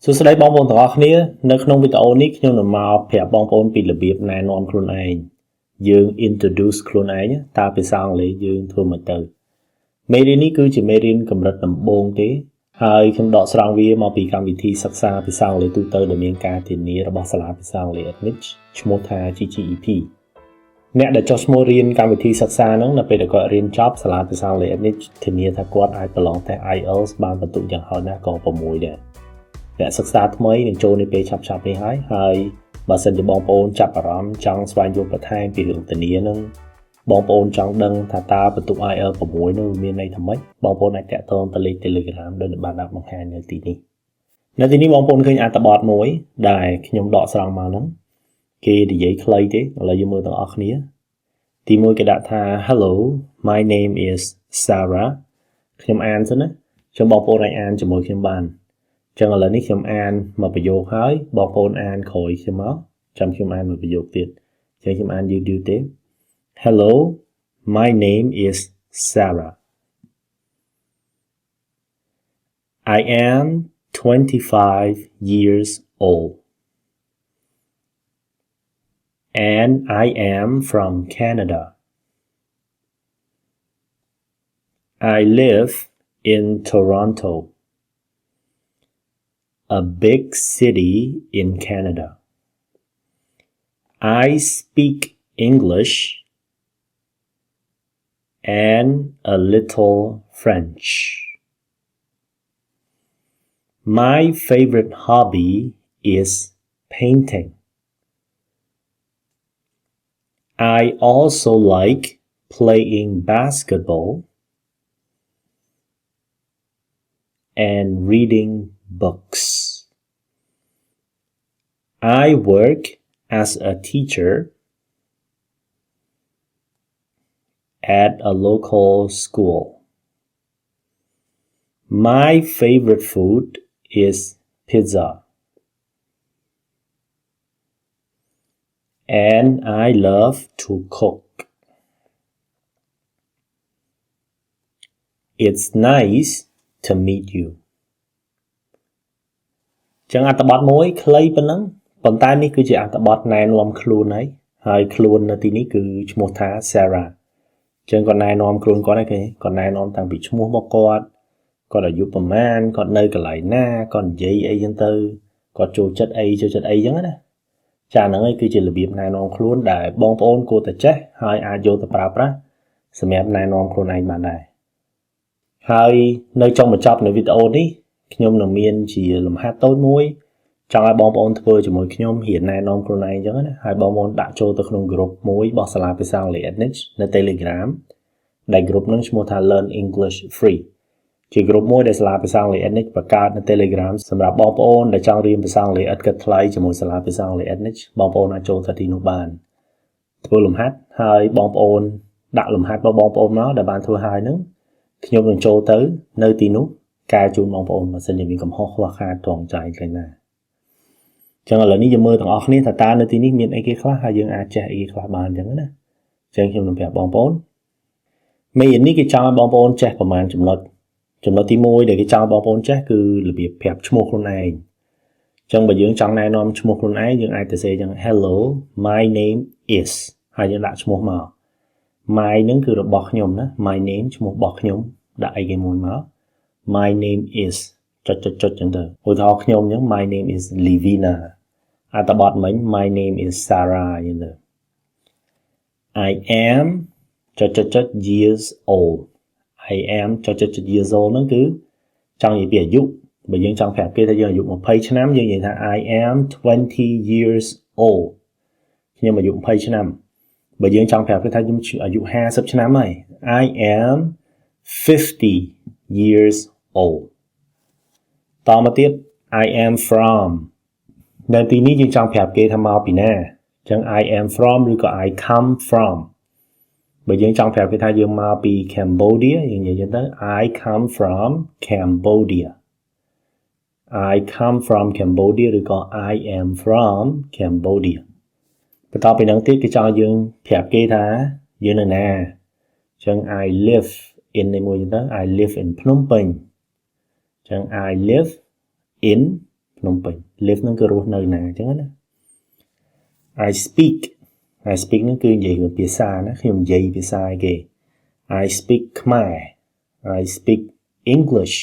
សួស្តីបងប្អូនទាំងអស់គ្នានៅក្នុងវីដេអូនេះខ្ញុំនឹងមកប្រាប់បងប្អូនពីរបៀបណែនាំខ្លួនឯងយើង introduce ខ្លួនឯងតើភាសាអង់គ្លេសយើងធ្វើមិនទៅមេរៀននេះគឺជាមេរៀនកម្រិតដំបូងទេហើយខ្ញុំដកស្រង់វាមកពីកម្មវិធីសិក្សាភាសាអង់គ្លេសទូទៅដែលមានការធានារបស់សាលាភាសាអង់គ្លេស Admit ឈ្មោះថា GGEP អ្នកដែលចុះឈ្មោះរៀនកម្មវិធីសិក្សាហ្នឹងនៅពេលដែលគាត់រៀនចប់សាលាភាសាអង់គ្លេស Admit ធានាថាគាត់អាចប្រឡងតេស្ត IELTS បានបន្ទុកយ៉ាងហោចណាស់ក៏6ដែរអ្នកសិក្សាថ្មីនឹងចូលនៅពេលឆាប់ៗនេះហើយបើសិនជាបងប្អូនចាប់អារម្មណ៍ចង់ស្វែងយល់បន្ថែមពីរឿងធានានឹងបងប្អូនចង់ដឹងថាតើបន្ទុក IELTS 6នោះមានន័យថាម៉េចបងប្អូនអាចតាក់ទងទៅលេខ Telegram ដែលបានដាក់បង្ហាញនៅទីនេះបងប្អូនឃើញអត្ថបទមួយដែលខ្ញុំដកស្រង់មកហ្នឹងគេនិយាយខ្លីទេឥឡូវយើងមើលទាំងអស់គ្នាទីមួយគេដាក់ថា Hello my name is Sarah ខ្ញុំអានសិនណាចាំបងប្អូនអាចអានជាមួយខ្ញុំបានចឹងឥឡូវនេះខ្ញុំអានមួយប្រយោគហើយបងប្អូនអានក្រោយខ្ញុំមកចាំខ្ញុំអានមួយប្រយោគទៀតចឹងខ្ញុំអានយឺតទេ Hello my name is Sarah I am 25 years old and I am from Canada I live in Toronto a big city in Canada. I speak English and a little French. My favorite hobby is painting. I also like playing basketball and reading books. I work as a teacher at a local school. My favorite food is pizza. And I love to cook. It's nice to meet you.ចឹងអត្ថបទមួយខ្លីប៉ុណ្ណឹងប៉ុន្តែនេះគឺជាអត្ថបទណែនាំខ្លួនហើយខ្លួននៅទីនេះគឺឈ្មោះថា Sarah ចឹងគាត់ណែនាំខ្លួនគាត់ហ្នឹងគេគាត់ណែនាំតាំងពីឈ្មោះរបស់គាត់អាយុប្រមាណគាត់នៅកន្លែងណាគាត់និយាយអីចឹងទៅគាត់ចូលចិត្តអីចឹងណាចាហ្នឹងឯងគឺជារបៀបណែនាំខ្លួនដែលបងប្អូនគួរតែចេះហើយអាចយកទៅប្រើប្រាស់សម្រាប់ណែនាំខ្លួនឯងបានដែរហើយនៅចុងបញ្ចប់នៃវីដេអូនេះខ្ញុំនឹងមានជាលំហាត់តូចមួយចង់ឲ្យបងប្អូនធ្វើជាមួយខ្ញុំរៀនណែនាំខ្លួនឯងអញ្ចឹងណាហើយបងប្អូនដាក់ចូលទៅក្នុង group មួយរបស់សាលាភាសាអង់គ្លេស Admit នៅ Telegram ដែល group ហ្នឹងឈ្មោះថា Learn English Free ជា group មួយដែលសាលាភាសាអង់គ្លេស Admit បង្កើតនៅ Telegram សម្រាប់បងប្អូនដែលចង់រៀនភាសាអង់គ្លេសឥតគិតថ្លៃជាមួយសាលាភាសាអង់គ្លេស Admit បងប្អូនអាចចូលទៅទីនោះបានធ្វើលំហាត់ហើយបងប្អូនដាក់លំហាត់របស់បងប្អូនមកដែលបានធ្វើហើយហ្នឹងខ្ញុំនឹងចូលទៅនៅទីនោះកែជូនបងប្អូនបើសិនជាមានកំហុសខ្វះខាតត្រង់ចែកខ្លះណាចឹងឥឡូវនេះយើងមើលទាំងអស់គ្នាថាតើនៅទីនេះមានអីគេខ្លះហើយយើងអាចចេះអីគេខ្លះបានចឹងណាចឹងខ្ញុំនឹងប្រាប់បងប្អូនមេរៀននេះគេចង់ឲ្យបងប្អូនចេះប្រហែលចំណុចទី1ដែលគេចង់ឲ្យបងប្អូនចេះគឺរបៀបប្រាប់ឈ្មោះខ្លួនឯងចឹងបើយើងចង់ណែនាំឈ្មោះខ្លួនឯងយើងអាចទៅសេចឹង Hello my name is ហើយយើងដាក់ឈ្មោះមក my ហ្នឹងគឺរបស់ខ្ញុំណា my name ឈ្មោះរបស់ខ្ញុំដាក់អីគេមួយមក My name is ចុចចឹងទៅឧទាហរណ៍ខ្ញុំអញ្ចឹង My name is Livina អត្ថបទមិញ My name is Sarah ចឹងទៅ I am ចុច years old I am ចុច years old ហ្នឹងគឺចង់និយាយពីអាយុបើយើងចង់ប្រាប់គេថាយើងអាយុ20ឆ្នាំយើងនិយាយថា I am 20 years old ខ្ញុំអាយុ20ឆ្នាំបើយើងចង់ប្រាប់គេថាខ្ញុំអាយុ50ឆ្នាំហើយ I am 50 years old តមកទៀត I am from នៅទីនេះយើងចង់ប្រាប់គេថាមកពីណាអញ្ចឹង I am from ឬក៏ I come from បើយើងចង់ប្រាប់គេថាយើងមកពី Cambodia យើងនិយាយទៅ I come from Cambodia I come from Cambodia ឬក៏ I am from Cambodia បន្ទាប់ពីហ្នឹងទៀតគេចង់ឲ្យយើងប្រាប់គេថាយើងនៅណាអញ្ចឹង I live in មួយទៅ I live in ភ្នំពេញអញ្ចឹង I live in Phnom Penh live នឹងគឺរស់នៅណាអញ្ចឹងណា I speak នឹងគឺនិយាយរឿងភាសាណាខ្ញុំនិយាយភាសាគេ I speak Khmer I speak English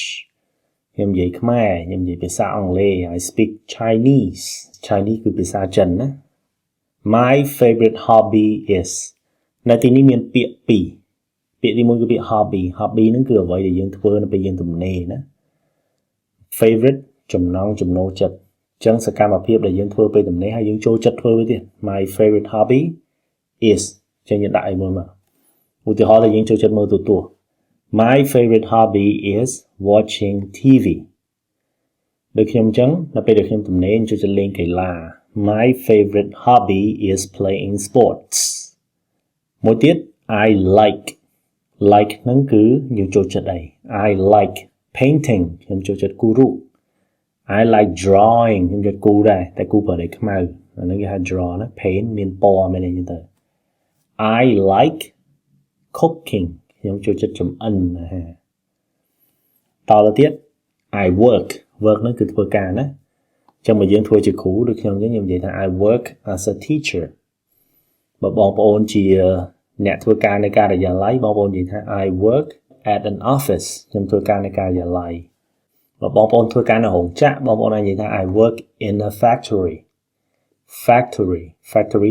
ខ្ញុំនិយាយខ្មែរខ្ញុំនិយាយភាសាអង់គ្លេស I speak Chinese គឺភាសាចិនណា My favorite hobby is នៅទីនេះមានពាក្យពីរពាក្យទីមួយគឺពាក្យ hobby ហ្នឹងគឺអ្វីដែលយើងធ្វើនៅពេលយើងទំនេរណា favorite ចំណង់ចំណូលចិត្តអញ្ចឹងសកម្មភាពដែលយើងធ្វើពេលទំនេរហើយយើងចូលចិត្តធ្វើវាទៀត My favorite hobby is ចឹងយើងដាក់អីមួយមកឧទាហរណ៍ដែលយើងចូលចិត្តមើលទូរទស្សន៍ My favorite hobby is watching TV ដូចខ្ញុំអញ្ចឹងនៅពេលដែលខ្ញុំទំនេរចូលចិត្តលេងកីឡា My favorite hobby is playing sports មួយទៀត I like ហ្នឹងគឺយើងចូលចិត្តអី I like painting ខ្ញុំចូលចិត្តគូររូប I like drawing ខ្ញុំចូលចិត្តគូរដែរតែគូរប្រើដៃខ្មៅអាហ្នឹងគេហៅ draw ណា paint មានពណ៌មានអីចឹងទៅ I like cooking ខ្ញុំចូលចិត្តចម្អិនអាហារតទៅទៀត I work ហ្នឹងគឺធ្វើការណាចឹងបើយើងធ្វើជាគ្រូដូចខ្ញុំអញ្ចឹងខ្ញុំនិយាយថា I work as a teacher បើបងប្អូនជាអ្នកធ្វើការនៅការិយាល័យបងប្អូននិយាយថា I work at an office ខ្ញុំធ្វើការនៅការិយាល័យបើបងប្អូនធ្វើការនៅរោងចក្របងប្អូនអាចនិយាយថា I work in a factory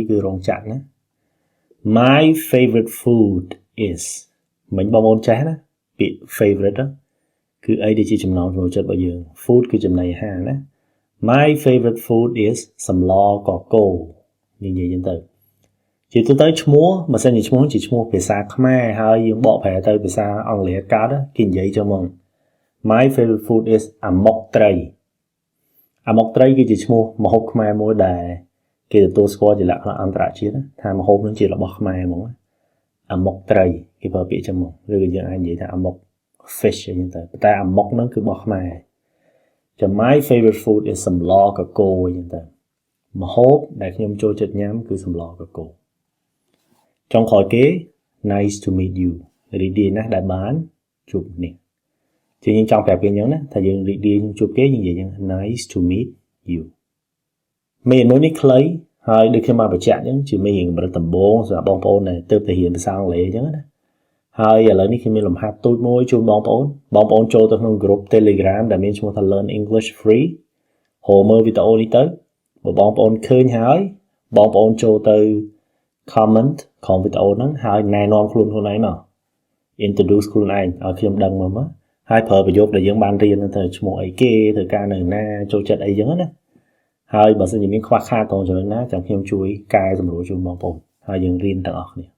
គឺរោងចក្រណា My favorite food is មិញបងប្អូនចេះណាពាក្យ favorite គឺអីដែលជាចំណង់ចំណូលចិត្តរបស់យើង food គឺចំណីអាហារណា My favorite food is សម្លកកូរនិយាយចឹងទៅជាទូទៅឈ្មោះបើសិនជាឈ្មោះជាឈ្មោះភាសាខ្មែរហើយយើងបកប្រែទៅភាសាអង់គ្លេសកើតគេនិយាយចឹងមក My favorite food is អាម៉ុកត្រីគឺជាឈ្មោះម្ហូបខ្មែរមួយដែលគេទទួលស្គាល់ជាលក្ខណៈអន្តរជាតិថាម្ហូបនឹងជារបស់ខ្មែរហ្មងអាម៉ុកត្រីគេប្រើពាក្យចឹងមកឬក៏យើងអាចនិយាយថាអាម៉ុក fish អញ្ចឹងទៅតែអាម៉ុកហ្នឹងគឺរបស់ខ្មែរចាំ My favorite food is សម្លកកូរអញ្ចឹងទៅម្ហូបដែលខ្ញុំចូលចិត្តញ៉ាំគឺសម្លកកូរចុងក្រោយគេ Nice to meet you រីករាយណាស់ដែលបានជួបនេះជាយើងចង់ប្រាប់គេអញ្ចឹងណាថាយើងរីករាយជួបគេយើងនិយាយអញ្ចឹង Nice to meet you មេរៀនមួយនេះខ្លីហើយដូចខ្ញុំបានបញ្ជាក់អញ្ចឹងជាមេរៀនកម្រិតដំបូងសម្រាប់បងប្អូនដែលទើបតែរៀនភាសាអង់គ្លេសអញ្ចឹងណាហើយឥឡូវនេះខ្ញុំមានលំហាត់ទូចមួយជូនបងប្អូនចូលទៅក្នុង group Telegram ដែលមានឈ្មោះថា Learn English Free ហៅមើលវីដេអូនេះទៅបើបងប្អូនឃើញហើយបងប្អូនចូលទៅ comment ក្នុងវីដេអូហ្នឹងហើយណែនាំខ្លួនឯងមក introduce ខ្លួនឯងឲ្យខ្ញុំដឹងមកហើយប្រើប្រយោគដែលយើងបានរៀនទៅឈ្មោះអីគេធ្វើការនៅណាចូលចិត្តអីចឹងណាហើយបើសិនជាមានខ្វះខាតត្រង់ចំណុចណាចាំខ្ញុំជួយកែសម្រួលជូនបងប្អូនហើយយើងរៀនទាំងអស់គ្នា